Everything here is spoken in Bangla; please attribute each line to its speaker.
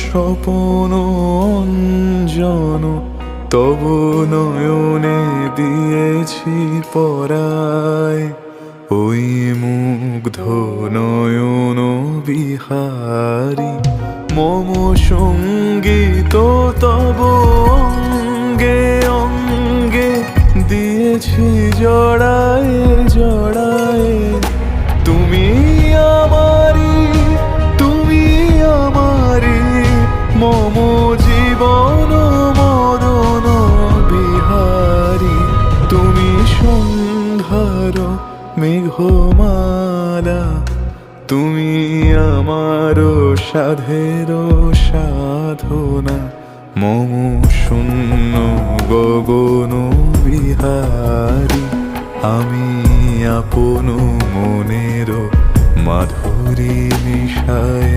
Speaker 1: স্বপন অঞ্জন তব নয়নে দিয়েছি পরায়। ওই মুগ্ধ নয়ন বিহারী মম সঙ্গীত তব অঙ্গে অঙ্গে দিয়েছি জড়ায়ে জড়ায়ে। তুমি আমারি, তুমি আমারি মম জীবন মদন বিহারী। তুমি সন্ধ্যার মেঘমালা, তুমি আমার সাধের সাধনা। মম শূন্য গগন বিহারী, আমি আপন মনের মাধুরী নিশায়